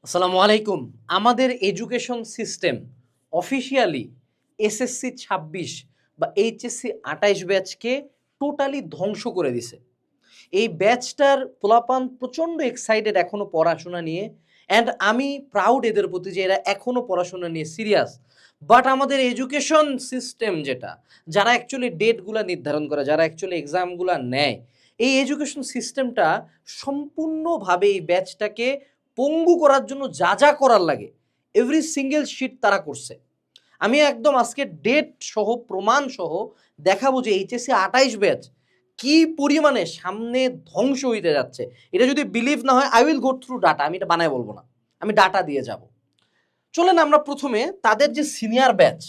আসসালামু আলাইকুম। আমাদের এডুকেশন সিস্টেম অফিসিয়ালি এসএসসি ২৬ বা এইচএসসি ২৮ ব্যাচকে টোটালি ধ্বংস করে দিছে। এই ব্যাচটার পোলাপান প্রচণ্ড এক্সাইটেড এখনও পড়াশোনা নিয়ে, অ্যান্ড আমি প্রাউড এদের প্রতি যে এরা এখনও পড়াশোনা নিয়ে সিরিয়াস। বাট আমাদের এডুকেশন সিস্টেম যেটা, যারা অ্যাকচুয়ালি ডেটগুলা নির্ধারণ করে, যারা অ্যাকচুয়ালি এক্সামগুলা নেয়, এই এডুকেশন সিস্টেমটা সম্পূর্ণভাবে এই ব্যাচটাকে পঙ্গু করার জন্য যা যা করার লাগে এভরি সিঙ্গেল শিট তারা করছে। আমি একদম আজকে ডেট সহ প্রমাণ সহ দেখাবো যে এইচএসসি ২৮ ব্যাচ কি পরিমাণে সামনে ধ্বংস হইতে যাচ্ছে। এটা যদি বিলিভ না হয়, I will go through data. আমি এটা বানায় বলবো না, আমি ডাটা দিয়ে যাব। চলেন আমরা প্রথমে তাদের যে সিনিয়র ব্যাচ,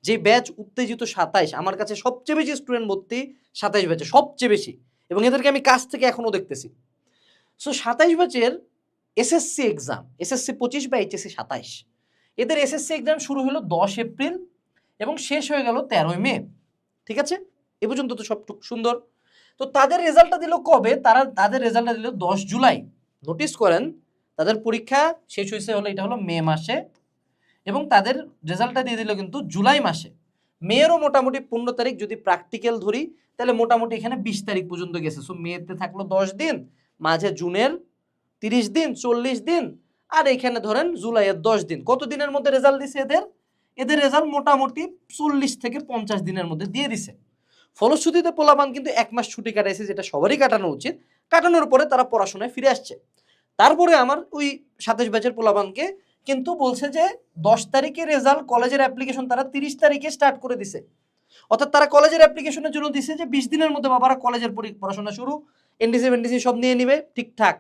যে ব্যাচ উত্তেজিত ২৭, আমার কাছে সবচেয়ে বেশি স্টুডেন্ট ভর্তি ২৭ ব্যাচে, সবচেয়ে বেশি, এবং এদেরকে আমি কাছ থেকে এখনও দেখতেছি। সো ২৭ ব্যাচের এসএসসি এক্সাম, এসএসসি ২৫ বা এইচএসসি ২৭, এদের এসএসসি এক্সাম শুরু হলো ১০ এপ্রিল এবং শেষ হয়ে গেল ১৩ মে। ঠিক আছে, এ পর্যন্ত তো সব সুন্দর। তো তাদের রেজাল্টটা দিল কবে? তাদের রেজাল্টটা দিল ১০ জুলাই। নোটিস করেন, তাদের পরীক্ষা শেষ হয়েছে হলো, এটা হলো মে মাসে, এবং তাদের রেজাল্টটা দিয়ে দিল কিন্তু জুলাই মাসে। মেয়েরও মোটামুটি ১৫ তারিখ, যদি প্র্যাকটিক্যাল ধরি তাহলে মোটামুটি এখানে ২০ তারিখ পর্যন্ত গেছে। সো মেতে থাকলো ১০ দিন, মাঝে জুনের ৩০ দিন, ৪০ দিন, আর এখানে ধরেন জুলাইয়ের ১০ দিন। কত দিনের মধ্যে রেজাল্ট দিছে এদের? এদের রেজাল্ট মোটামুটি ৪০ থেকে ৫০ দিনের মধ্যে দিয়ে দিছে। ফলশ্রুতিতে পোলাপান কিন্তু ১ মাস ছুটি কাটাইছে, যেটা সবারই কাটানো উচিত। কাটানোর পরে তারা পড়াশোনায় ফিরে আসছে। তারপরে আমার ওই ২৭ ব্যাচের পোলাপানকে কিন্তু বলছে যে ১০ তারিখে রেজাল্ট, কলেজের অ্যাপ্লিকেশন তারা ৩০ তারিখে স্টার্ট করে দিছে। অর্থাৎ তারা কলেজের অ্যাপ্লিকেশনের জন্য দিছে যে ২০ দিনের মধ্যে বাবারা কলেজের পড়াশোনা শুরু, এনডিসি সব নিয়ে নিবে ঠিকঠাক।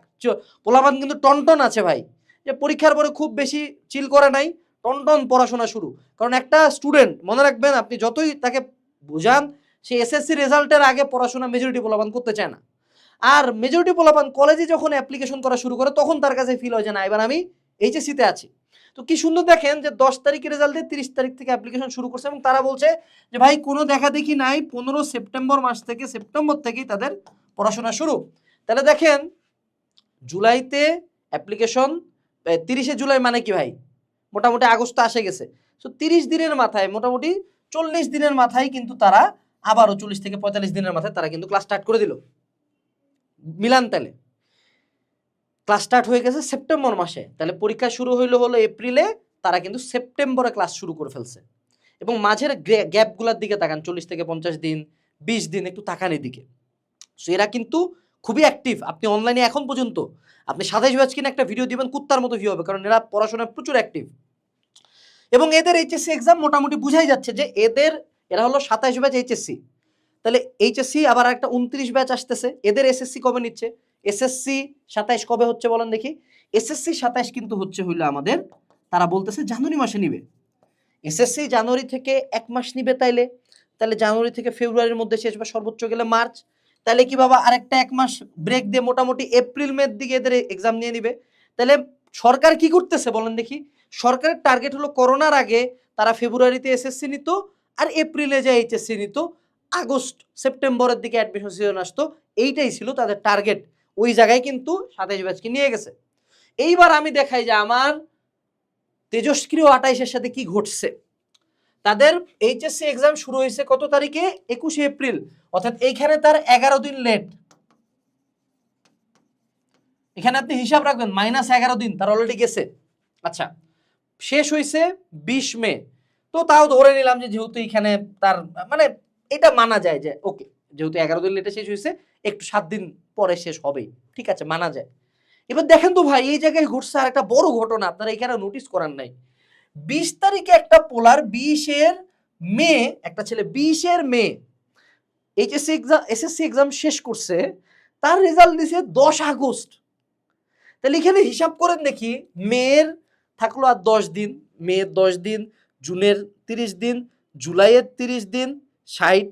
পোলাপান কিন্তু টনটন আছে ভাই, যে পরীক্ষার পরে খুব বেশি চিল করে নাই, টনটন পড়াশোনা শুরু। কারণ একটা স্টুডেন্ট, মনে রাখবেন, আপনি যতই তাকে বোঝান, সে এসএসসি রেজাল্টের আগে পড়াশোনা মেজরিটি পোলাপান করতে চায় না। আর মেজরিটি পোলাপান কলেজে যখন অ্যাপ্লিকেশন করা শুরু করে তখন তার কাছে ফিল হয় যে না, এবার আমি এইচএসসিতে আছি। তো কি সুন্দর দেখেন যে ১০ তারিখের রেজাল্ট দিয়ে ৩০ তারিখ থেকে অ্যাপ্লিকেশন শুরু করছে, এবং তারা বলছে যে ভাই কোনো দেখা দেখি নাই, ১৫ সেপ্টেম্বর মাস থেকে, সেপ্টেম্বর থেকেই তাদের পড়াশোনা শুরু। তাহলে দেখেন, জুলাইতে অ্যাপ্লিকেশন, ৩০শে জুলাই মানে কি ভাই, মোটামুটি আগস্ট আসে গেছে। সো ৩০ দিনের মাথায়, মোটামুটি ৪০ দিনের মাথায় কিন্তু তারা আবারও ৪০ থেকে ৪৫ দিনের মাথায় তারা কিন্তু ক্লাস স্টার্ট করে দিল। মিলান তাহলে, ক্লাস স্টার্ট হয়ে গেছে সেপ্টেম্বর মাসে, তাহলে পরীক্ষা শুরু হলো এপ্রিলে, তারা কিন্তু সেপ্টেম্বরে ক্লাস শুরু করে ফেলছে। এবং মাঝের গ্যাপগুলোর দিকে তাকান, ৪০ থেকে ৫০ দিন, ২০ দিন, একটু তাকান এদিকে। সো এরা কিন্তু খুবই অ্যাক্টিভ। আপনি অনলাইনে এখন পর্যন্ত আপনি ২৭ ব্যাচ কিনে একটা ভিডিও দিবেন, কুত্তার মতো ভিউ হবে, কারণ এরা পড়াশোনায় প্রচুর অ্যাক্টিভ। এবং এদের এইচএসসি এক্সাম মোটামুটি বুঝাই যাচ্ছে যে এরা হলো ২৭ ব্যাচ এইচএসসি। তাহলে এইচএসসি আবার একটা ২৯ ব্যাচ আসতেছে। এদের এসএসসি কবে নিচ্ছে? এসএসসি ২৭ কবে হচ্ছে বলেন দেখি? এসএসসি ২৭ কিন্তু হচ্ছে হইলো আমাদের, তারা বলতেছে জানুয়ারি মাসে নিবে। এসএসসি জানুয়ারি থেকে ১ মাস নিবে, তাহলে জানুয়ারি থেকে ফেব্রুয়ারির মধ্যে শেষ, বা সর্বোচ্চ গেলে মার্চ। তাহলে কি বাবা, আরেকটা ১ মাস ব্রেক দিয়ে মোটামুটি এপ্রিল মের দিকে এদের এক্সাম নিয়ে নিবে। তাহলে সরকার কি করতেছে বলেন দেখি? সরকারের টার্গেট হলো করোনার আগে তারা ফেব্রুয়ারিতে এসএসসি নিত, আর এপ্রিলে যে এইচএসসি নিত, আগস্ট সেপ্টেম্বরের দিকে অ্যাডমিশন সিজন আসতো। এইটাই ছিল তাদের টার্গেট। ওই জায়গায় কিন্তু ২৭ ব্যাচকে নিয়ে গেছে। এইবার আমি দেখাই যে আমার তেজস্ক্রিয় ২৮-এর সাথে কি ঘটছে। তাদের এইচএসসি এক্সাম শুরু হয়েছে কত তারিখে? ২১শে এপ্রিল। অর্থাৎ এইখানে তার ১১ দিন লেট। এখানে আপনি হিসাব রাখবেন, -১১ দিন তার অলরেডি গেছে। আচ্ছা, শেষ হয়েছে ২০ মে। তো তাও ধরে নিলাম যে যেহেতু এখানে তার মানে এটা মানা যায় যে ওকে, যেহেতু ১১ দিন লেটে শেষ হয়েছে, একটু ৭ দিন পরে শেষ হবেই, ঠিক আছে, মানা যায়। এবার দেখেন তো ভাই, এই জায়গায় ঘটছে আর একটা বড় ঘটনা, আপনারা এখানে নোটিস করার নাই। ২০ তারিখে একটা পোলার, ২০-এর মে, একটা ছেলে ২০-এর মে এসএসসি এক্সাম শেষ করছে, তার রেজাল্ট দিছে ১০ আগস্ট। তাহলে এখানে হিসাব করেন দেখি, মেয়ের থাকলো আর ১০ দিন, মেয়ের ১০ দিন, জুনের ৩০ দিন, জুলাইয়ের ৩০ দিন, ৬০,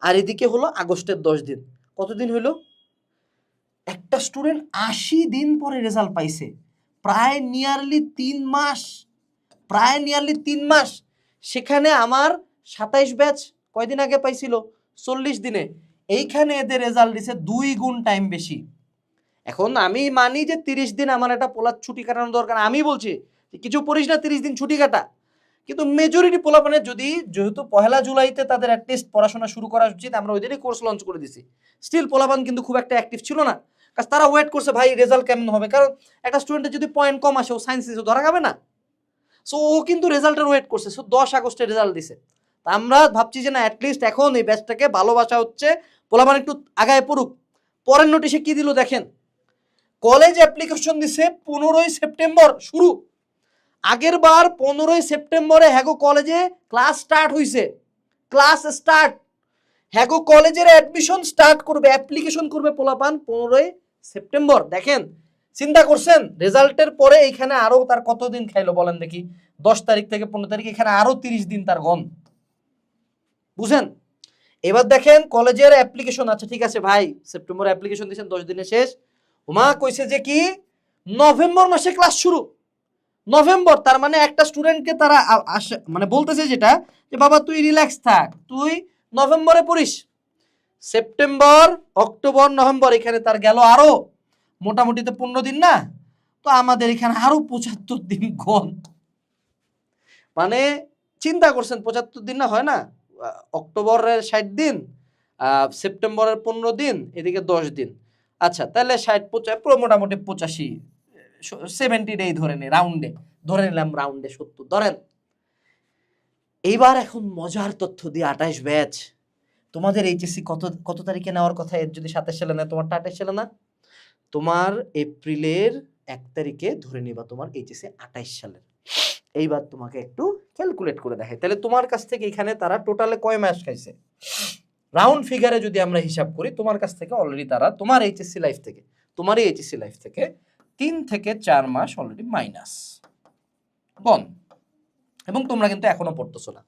আর এদিকে হলো আগস্টের ১০ দিন। কতদিন হলো? একটা স্টুডেন্ট ৮০ দিন পরে রেজাল্ট পাইছে, প্রায় নিয়ারলি ৩ মাস, প্রায় নিয়ারলি ৩ মাস। সেখানে আমার ২৭ ব্যাচ কয়দিন আগে পাইছিল? ৪০ দিনে। এইখানে এদের রেজাল্ট দিছে ২ গুণ টাইম বেশি। এখন আমি মানি যে 30 দিন আমার একটা পোলার ছুটি কাটানো দরকার, আমি বলছি কিছু পড়িস না 30 দিন ছুটি কাটা, কিন্তু মেজরিটি পোলাপানের যদি যেহেতু 1 জুলাইতে তাদের অ্যাটলিস্ট পড়াশোনা শুরু করা উচিত, আমরা ওই দিনই কোর্স লঞ্চ করে দিছি, স্টিল পোলাপান কিন্তু খুব একটা অ্যাক্টিভ ছিল না, কারণ তারা ওয়েট করছে ভাই রেজাল্ট কেমন হবে, কারণ একটা স্টুডেন্টের যদি পয়েন্ট কম আসে ও সায়েন্স দিছে ধরা যাবে না, সো ও কিন্তু রেজাল্টের ওয়েট করছে, সো 10 আগস্টে রেজাল্ট দিছে। তা আমরা ভাবছি যে না অ্যাটলিস্ট এখন এই ব্যাচটাকে ভালোবাসা হচ্ছে, পোলাপান একটু আগায় পড়ুক। পরের নোটিশে কি দিল দেখেন, কলেজ অ্যাপ্লিকেশন দিছে 15 সেপ্টেম্বর শুরু, আগের বার 15 সেপ্টেম্বরে হ্যাগো কলেজে ক্লাস স্টার্ট হইছে, ক্লাস স্টার্ট, হ্যাগো কলেজের অ্যাডমিশন স্টার্ট করবে, অ্যাপ্লিকেশন করবে পোলাপান 15 সেপ্টেম্বর। দেখেন চিন্তা করছেন, রেজাল্টের পরে এইখানে আরো তার কতদিন খাইলো বলেন দেখি, 10 তারিখ থেকে 15 তারিখ, এখানে আরো 30 দিন তার গন, বুঝেন। এবার দেখেন কলেজের অ্যাপ্লিকেশন, আচ্ছা ঠিক আছে ভাই সেপ্টেম্বর অ্যাপ্লিকেশন দিয়েছেন 10 দিনে শেষ, ওমা কইছে যে কি নভেম্বর মাসে ক্লাস শুরু, নভেম্বর, তার মানে একটা স্টুডেন্টকে তারা মানে বলতেছে যেটা যে বাবা তুই রিল্যাক্স থাক, তুই নভেম্বরে পড়িস, সেপ্টেম্বর অক্টোবর নভেম্বর, এখানে তার গেল আরো মোটামুটি তো 15 দিন না, তো আমাদের এখানে আরো 75 দিন গন, মানে চিন্তা করছেন 75 দিন না হয় না, অক্টোবরের 60 দিন, সেপ্টেম্বরের 15 দিন, এদিকে 10 দিন, আচ্ছা তাহলে 60 মোটামুটি 70 ডে ধরে নে, রাউন্ডে ধরে নিলাম, রাউন্ডে 70 ধরেন। এইবার এখন মজার তথ্য দিয়ে 28 ব্যাচ, তোমাদের এইচএসসি কত কত তারিখে নেওয়ার কথা, এর যদি 27 সালে নেয় তোমারটা 28 সালে না, তোমার এপ্রিলের 1 তারিখে ধরে নিবা তোমার এইচএসসি 28 সালের। এইবার তোমাকে একটু ক্যালকুলেট করে দেখাই, তাহলে তোমার কাছ থেকে এখানে তারা টোটালে কয় মাস খাইছে, রাউন্ড ফিগারে যদি আমরা হিসাব করি, তোমার কাছ থেকে অলরেডি তারা তোমার এইচএসসি লাইফ থেকে, তোমারই এইচএসসি লাইফ থেকে 3 থেকে 4 মাস অলরেডি মাইনাস বন, এবং তোমরা কিন্তু এখনো পড়তেছো না।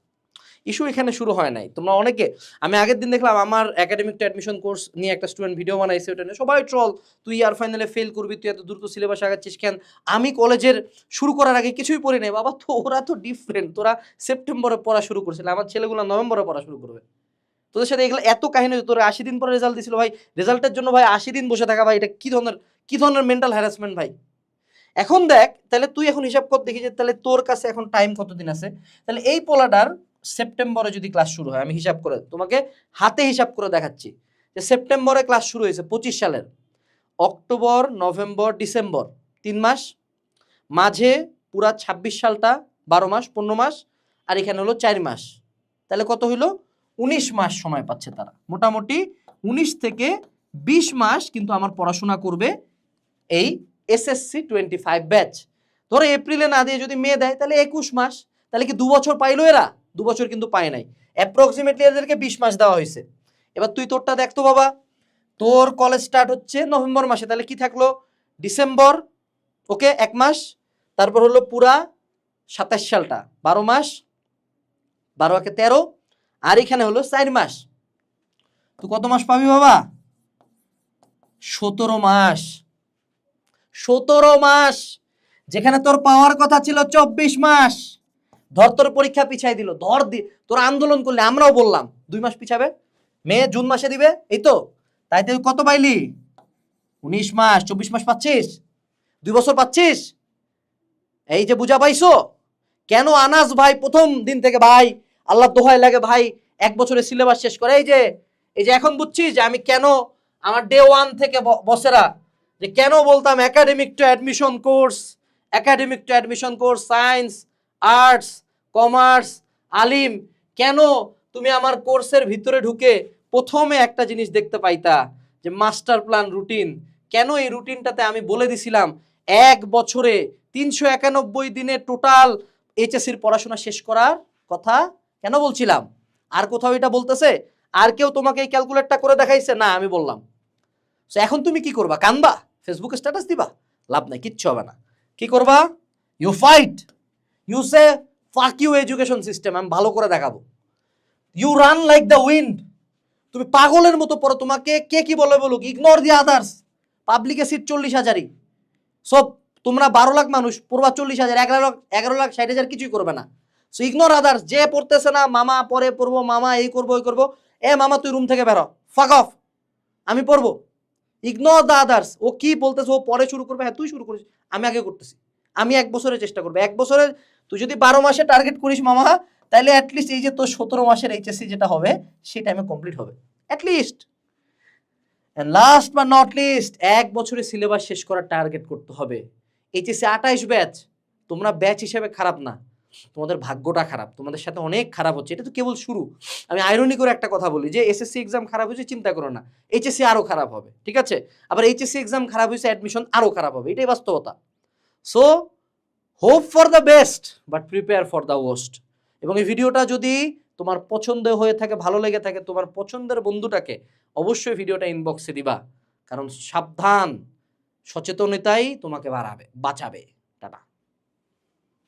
ইস্যু এখানে শুরু হয় নাই, তোমরা অনেকে, আমি আগের দিন দেখলাম আমার একাডেমিক টু অ্যাডমিশন কোর্স নিয়ে একটা স্টুডেন্ট ভিডিও বানাইছে, ওটা নিয়ে সবাই ট্রল, তুই ইয়ার ফাইনালে ফেল করবি, তুই এত দ্রুত সিলেবাস আগাচ্ছিস কেন, আমি কলেজের শুরু করার আগে কিছুই পড়ি নাই, বাবা তো ওরা তো ডিফারেন্ট, তোরা সেপ্টেম্বরে পড়া শুরু করছিল, আমার ছেলেগুলো নভেম্বরে পড়া শুরু করবে, তোদের সাথে এগুলো এত কাহিনী, তোরা 80 দিন পরে রেজাল্ট দিছিল ভাই, রেজাল্টের জন্য ভাই 80 দিন বসে থাকা ভাই, এটা কি ধরনের মেন্টাল হ্যারাসমেন্ট ভাই। এখন দেখ তাহলে তুই এখন হিসাব কর দেখি যে তাহলে তোর কাছে এখন টাইম কতদিন আছে, তাহলে এই পোলাটার সেপ্টেম্বরে যদি ক্লাস শুরু হয়, আমি হিসাব করে তোমাকে হাতে হিসাব করে দেখাচ্ছি যে সেপ্টেম্বরে ক্লাস শুরু হয়েছে 25 সালের, অক্টোবর নভেম্বর ডিসেম্বর 3 মাস, মাঝে পুরা 26 সালটা 12 মাস 15 মাস, আর এখানে হলো 4 মাস, তাহলে কত হইলো 19 মাস সময় পাচ্ছে তারা, মোটামুটি 19 থেকে 20 মাস কিন্তু আমার পড়াশোনা করবে এই এসএসসি 25 ব্যাচ। ধরো এপ্রিলে না দিয়ে যদি মে দেয় তাহলে 21 মাস, তাহলে কি 2 বছর পাইলো এরা? 2 বছর কিন্তু পায় নাই, অ্যাপ্রক্সিমেটলি এদেরকে 20 মাস দেওয়া হয়েছে। এবার তুই তোরটা দেখতো বাবা, তোর কলেজ স্টার্ট হচ্ছে নভেম্বর মাসে, তাহলে কি থাকলো ডিসেম্বর, ওকে 1 মাস, তারপর হলো পুরা 27 সালটা 12 মাস, 12 একে 13, আর এখানে হলো 4 মাস, তুই কত মাস পাবি বাবা? 17 মাস, 17 মাস, যেখানে তোর পাওয়ার কথা ছিল 24 মাস। ধর তোর পরীক্ষা পিছাই দিল, তোর আন্দোলন করলে, আমরাও বললাম 2 মাস পিছাবে, মে জুন মাসে দিবে, এই তো, তাই তুই কত পাইলি? 19 মাস, 24 মাস পাচ্ছিস, 2 বছর পাচ্ছিস, এই যে বুঝা পাইছো কেন আনাস ভাই প্রথম দিন থেকে ভাই আল্লাহ দোহাই লাগে ভাই 1 বছরের সিলেবাস শেষ করে, এই যে এখন বুঝছিস যে আমি কেন আমার ডে 1 থেকে বসেরা যে কেন বলতাম academic to admission course, academic to admission course, science arts commerce আলিম, কেন তুমি আমার কোর্সের ভিতরে ঢুকে প্রথমে একটা জিনিস দেখতে পাইতা যে মাস্টার প্ল্যান রুটিন, কেন এই রুটিনটাতে আমি বলে দিছিলাম 1 বছরে 391 দিনে টোটাল এইচএসসির পড়াশোনা শেষ করার কথা কেন বলছিলাম? আর কোথাও এটা বলতেছে? আর কেউ তোমাকে এই ক্যালকুলেটটা করে দেখাইছে? না, আমি বললাম। সো এখন তুমি কি করবা? কানবা? ফেসবুকে স্ট্যাটাস দিবা? লাভ নাই, কিচ্ছু হবে না। কি করবা? You fight, you say fuck you education system, আমি ভালো করে দেখাবো। You run like the wind, তুমি পাগলের মতো পড়ো, তোমাকে কে কি বলে বলুক, ইগনোর দি আদার্স। পাবলিকে সিট 40,000ই, সব তোমরা 12 লাখ মানুষ পড়বা 40,000, 11 লাখ 60,000 কিছুই করবে না। সো ইগনোর আদার্স, যে পড়তেছে না মামা পরে পড়বো, মামা এই করবো ওই করবো, এ মামা তুই রুম থেকে বেরো, ফাক অফ, আমি পড়বো। Ignore the others. ও কি বলতেছে, ও পরে শুরু করবে, হ্যাঁ তুই শুরু করিস, আমি আগে করতেছি। আমি 1 বছরের চেষ্টা করবো, 1 বছরের তুই যদি 12 মাসে টার্গেট করিস মামা, তাহলে অ্যাটলিস্ট এই যে তোর 17 মাসের এইচএসসি যেটা হবে সেই টাইমে কমপ্লিট হবে at least. And last but not least, 1 বছরে সিলেবাস শেষ করার টার্গেট করতে হবে। এইচএসসি 28 ব্যাচ, তোমরা ব্যাচ হিসেবে খারাপ না, তোমাদের ভাগ্যটা খারাপ, তোমাদের সাথে অনেক খারাপ হচ্ছে, এটা তো কেবল শুরু। আমি আইরনি করে একটা কথা বলি যে এসএসসি এক্সাম খারাপ হয়েছে চিন্তা করো না, এইচএসসি আরো খারাপ হবে, ঠিক আছে? আবার এইচএসসি এক্সাম খারাপ হয়েছে, অ্যাডমিশন আরো খারাপ হবে, এটাই বাস্তবতা। So hope for the best but prepare for the worst. এবং এই ভিডিওটা যদি তোমার পছন্দ হয়ে থাকে, ভালো লেগে থাকে, তোমার পছন্দের বন্ধুটাকে অবশ্যই ভিডিওটা ইনবক্সে দিবা, কারণ সাবধান, সচেতনতাই তোমাকে বাঁচাবে।